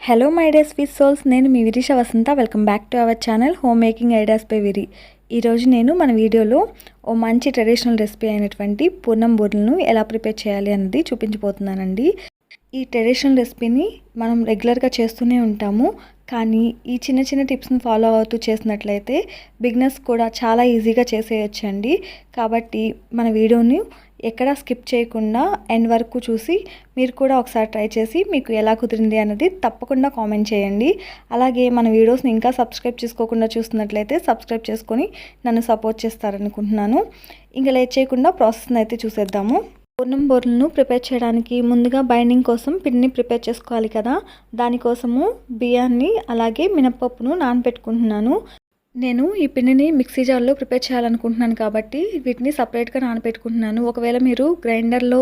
Hello my dear sweet souls, నేను మీ Virisha Vasantha. Welcome back to our channel home making ideas by Viri. ఈరోజు నేను మన వీడియోలో ఓ మంచి ట్రెడిషనల్ రెసిపీ అయినటువంటి పూర్ణం బూరెలను ఎలా ప్రిపేర్ చేయాలి అన్నది చూపించబోతున్నానండి. ఈ ట్రెడిషనల్ రెసిపీని మనం రెగ్యులర్గా చేస్తూనే ఉంటాము, కానీ ఈ చిన్న చిన్న టిప్స్ని ఫాలో అవుతూ చేసినట్లయితే బిగినర్స్ కూడా చాలా ఈజీగా చేసేయచ్చండి. కాబట్టి మన వీడియోని ఎక్కడా స్కిప్ చేయకుండా ఎండ్ వరకు చూసి మీరు కూడా ఒకసారి ట్రై చేసి మీకు ఎలా కుదిరింది అన్నది తప్పకుండా కామెంట్ చేయండి. అలాగే మన వీడియోస్ని ఇంకా సబ్స్క్రైబ్ చేసుకోకుండా చూస్తున్నట్లయితే సబ్స్క్రైబ్ చేసుకొని నన్ను సపోర్ట్ చేస్తారనుకుంటున్నాను. ఇంకా లేట్ చేయకుండా ప్రాసెస్ని అయితే చూసేద్దాము. పూర్ణం బూరెలను ప్రిపేర్ చేయడానికి ముందుగా బైండింగ్ కోసం పిండిని ప్రిపేర్ చేసుకోవాలి కదా. దానికోసము బియ్యాన్ని అలాగే మినపప్పును నానబెట్టుకుంటున్నాను. నేను ఈ పిండిని మిక్సీ జార్లో ప్రిపేర్ చేయాలనుకుంటున్నాను కాబట్టి వీటిని సపరేట్గా నానబెట్టుకుంటున్నాను. ఒకవేళ మీరు గ్రైండర్లో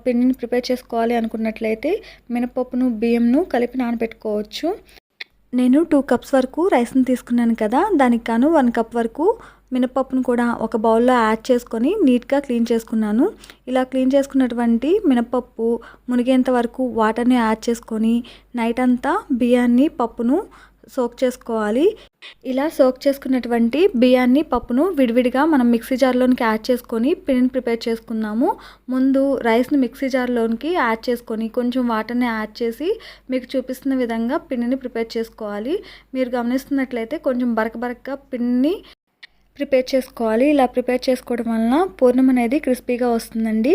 పిండిని ప్రిపేర్ చేసుకోవాలి అనుకున్నట్లయితే మినపప్పును బియ్యంను కలిపి నానబెట్టుకోవచ్చు. నేను 2 కప్స్ వరకు రైస్ని తీసుకున్నాను కదా, దానికి గాను 1 కప్ వరకు మినపప్పును కూడా ఒక బౌల్లో యాడ్ చేసుకొని నీట్గా క్లీన్ చేసుకున్నాను. ఇలా క్లీన్ చేసుకున్నటువంటి మినపప్పు మునిగేంత వరకు వాటర్ని యాడ్ చేసుకొని నైట్ అంతా బియ్యాన్ని పప్పును సోక్ చేసుకోవాలి. ఇలా సోక్ చేసుకున్నటువంటి బియ్యాన్ని పప్పును విడివిడిగా మనం మిక్సీ జార్లోనికి యాడ్ చేసుకొని పిండిని ప్రిపేర్ చేసుకుందాము. ముందు రైస్ని మిక్సీ జార్లోనికి యాడ్ చేసుకొని కొంచెం వాటర్ని యాడ్ చేసి మీకు చూపిస్తున్న విధంగా పిండిని ప్రిపేర్ చేసుకోవాలి. మీరు గమనిస్తున్నట్లయితే కొంచెం బరకగా పిండిని ప్రిపేర్ చేసుకోవాలి. ఇలా ప్రిపేర్ చేసుకోవడం వలన పూర్ణం అనేది క్రిస్పీగా వస్తుందండి.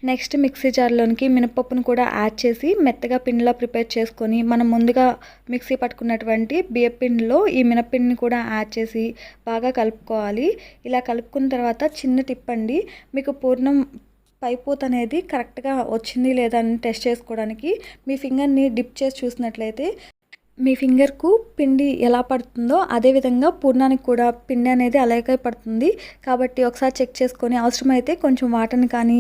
నెక్స్ట్ మిక్సీ జార్లోనికి మినపప్పును కూడా యాడ్ చేసి మెత్తగా పిండిలా ప్రిపేర్ చేసుకొని మనం ముందుగా మిక్సీ పట్టుకున్నటువంటి బియ్యం పిండిలో ఈ మినప్పిండిని కూడా యాడ్ చేసి బాగా కలుపుకోవాలి. ఇలా కలుపుకున్న తర్వాత చిన్న టిప్ అండి, మీకు పూర్ణం పైపూత అనేది కరెక్ట్గా వచ్చింది లేదా అని టెస్ట్ చేసుకోవడానికి మీ ఫింగర్ని డిప్ చేసి చూసినట్లయితే మీ ఫింగర్కు పిండి ఎలా పడుతుందో అదేవిధంగా పూర్ణానికి కూడా పిండి అనేది అలాగే పడుతుంది. కాబట్టి ఒకసారి చెక్ చేసుకొని అవసరమైతే కొంచెం వాటర్ని కానీ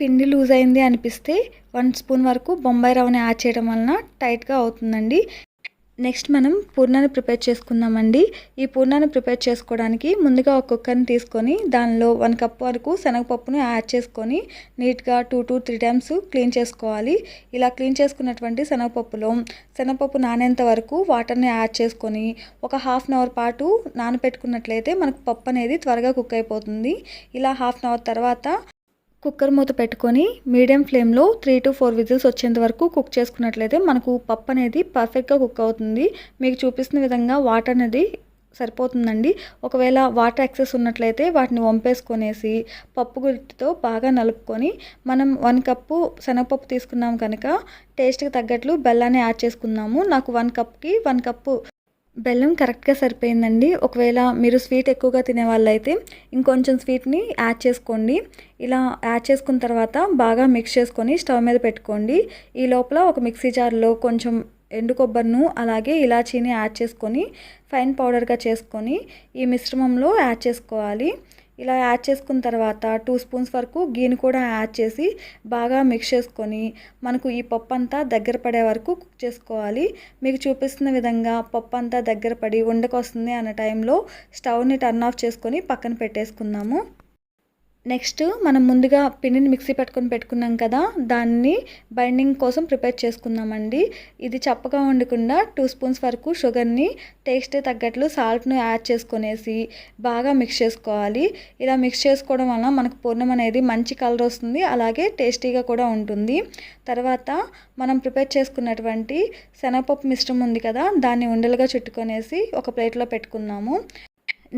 పిండి లూజ్ అయింది అనిపిస్తే 1 స్పూన్ వరకు బొంబాయి రవ్వని యాడ్ చేయడం వలన టైట్గా అవుతుందండి. నెక్స్ట్ మనం పూర్ణాన్ని ప్రిపేర్ చేసుకుందామండి. ఈ పూర్ణాన్ని ప్రిపేర్ చేసుకోవడానికి ముందుగా ఒక కుక్కర్ని తీసుకొని దానిలో 1 కప్ వరకు శనగపప్పును యాడ్ చేసుకొని నీట్గా 2 to 3 టైమ్స్ క్లీన్ చేసుకోవాలి. ఇలా క్లీన్ చేసుకున్నటువంటి శనగపప్పు నానేంత వరకు వాటర్ని యాడ్ చేసుకొని ఒక ½ అవర్ పాటు నానబెట్టుకున్నట్లయితే మనకు పప్పు అనేది త్వరగా కుక్ అయిపోతుంది. ఇలా ½ అవర్ తర్వాత కుక్కర్ మూత పెట్టుకొని మీడియం ఫ్లేమ్లో 3 to 4 విజిల్స్ వచ్చేంత వరకు కుక్ చేసుకున్నట్లయితే మనకు పప్పు అనేది పర్ఫెక్ట్గా కుక్ అవుతుంది. మీకు చూపిస్తున్న విధంగా వాటర్ అనేది సరిపోతుందండి. ఒకవేళ వాటర్ ఎక్సెస్ ఉన్నట్లయితే వాటిని వంపేసుకొనేసి పప్పు గుత్తితో బాగా నలుపుకొని మనం 1 కప్పు శనగపప్పు తీసుకున్నాం కనుక టేస్ట్కి తగ్గట్లు బెల్లాన్ని యాడ్ చేసుకుందాము. నాకు 1 కప్కి 1 కప్పు బెల్లం కరెక్ట్గా సరిపోయిందండి. ఒకవేళ మీరు స్వీట్ ఎక్కువగా తినే వాళ్ళైతే ఇంకొంచెం స్వీట్ని యాడ్ చేసుకోండి. ఇలా యాడ్ చేసుకున్న తర్వాత బాగా మిక్స్ చేసుకొని స్టవ్ మీద పెట్టుకోండి. ఈ లోపల ఒక మిక్సీ జార్లో కొంచెం ఎండు కొబ్బరిను అలాగే ఇలాచీని యాడ్ చేసుకొని ఫైన్ పౌడర్గా చేసుకొని ఈ మిశ్రమంలో యాడ్ చేసుకోవాలి. ఇలా యాడ్ చేసుకున్న తర్వాత 2 స్పూన్స్ వరకు గీని కూడా యాడ్ చేసి బాగా మిక్స్ చేసుకొని మనకు ఈ పప్పు అంతా దగ్గర పడే వరకు కుక్ చేసుకోవాలి. మీకు చూపిస్తున్న విధంగా పప్పు అంతా దగ్గర పడి ఉండకొస్తుంది అన్న టైంలో స్టవ్ని టర్న్ ఆఫ్ చేసుకొని పక్కన పెట్టేసుకుందాము. నెక్స్ట్ మనం ముందుగా పిండిని మిక్సీ పెట్టుకున్నాం కదా, దాన్ని బైండింగ్ కోసం ప్రిపేర్ చేసుకుందామండి. ఇది చప్పగా ఉండకుండా 2 స్పూన్స్ వరకు షుగర్ని టేస్ట్ తగ్గట్లు సాల్ట్ను యాడ్ చేసుకొనేసి బాగా మిక్స్ చేసుకోవాలి. ఇలా మిక్స్ చేసుకోవడం వలన మనకు పూర్ణం అనేది మంచి కలర్ వస్తుంది, అలాగే టేస్టీగా కూడా ఉంటుంది. తర్వాత మనం ప్రిపేర్ చేసుకున్నటువంటి శనగపప్పు మిశ్రమం ఉంది కదా, దాన్ని ఉండలుగా చుట్టుకొనేసి ఒక ప్లేట్లో పెట్టుకుందాము.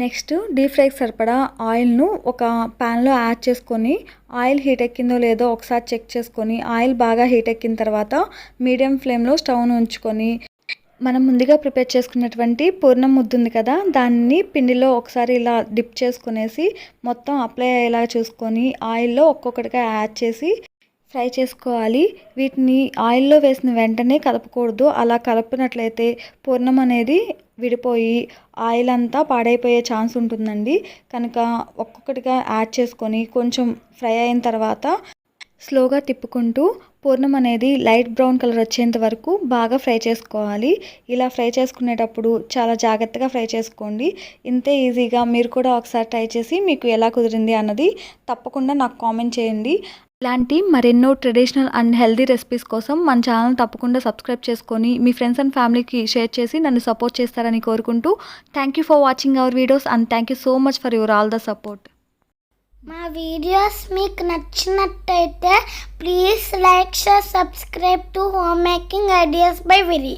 నెక్స్ట్ డీప్ ఫ్రైకి సరిపడా ఆయిల్ను ఒక ప్యాన్లో యాడ్ చేసుకొని ఆయిల్ హీట్ ఎక్కిందో లేదో ఒకసారి చెక్ చేసుకొని ఆయిల్ బాగా హీట్ ఎక్కిన తర్వాత మీడియం ఫ్లేమ్లో స్టవ్ను ఉంచుకొని మనం ముందుగా ప్రిపేర్ చేసుకున్నటువంటి పూర్ణం ముద్ద ఉంది కదా, దాన్ని పిండిలో ఒకసారి ఇలా డిప్ చేసుకునేసి మొత్తం అప్లై అయ్యేలా చూసుకొని ఆయిల్లో ఒక్కొక్కటిగా యాడ్ చేసి ఫ్రై చేసుకోవాలి. వీటిని ఆయిల్లో వేసిన వెంటనే కలపకూడదు. అలా కలపినట్లయితే పూర్ణం అనేది విడిపోయి ఆయిల్ అంతా పాడైపోయే ఛాన్స్ ఉంటుందండి. కనుక ఒక్కొక్కటిగా యాడ్ చేసుకొని కొంచెం ఫ్రై అయిన తర్వాత స్లోగా తిప్పుకుంటూ పూర్ణం అనేది లైట్ బ్రౌన్ కలర్ వచ్చేంత వరకు బాగా ఫ్రై చేసుకోవాలి. ఇలా ఫ్రై చేసుకునేటప్పుడు చాలా జాగ్రత్తగా ఫ్రై చేసుకోండి. ఇంతే ఈజీగా మీరు కూడా ఒకసారి ట్రై చేసి మీకు ఎలా కుదిరింది అన్నది తప్పకుండా నాకు కామెంట్ చేయండి. ఇలాంటి మరెన్నో ట్రెడిషనల్ అండ్ హెల్దీ రెసిపీస్ కోసం మన ఛానల్ తప్పకుండా సబ్స్క్రైబ్ చేసుకొని మీ ఫ్రెండ్స్ అండ్ ఫ్యామిలీకి షేర్ చేసి నన్ను సపోర్ట్ చేస్తారని కోరుకుంటూ thank you for watching our videos and thank you so much for your all the support. మా వీడియోస్ మీకు నచ్చినట్టయితే please like share subscribe to home making ideas by విరి.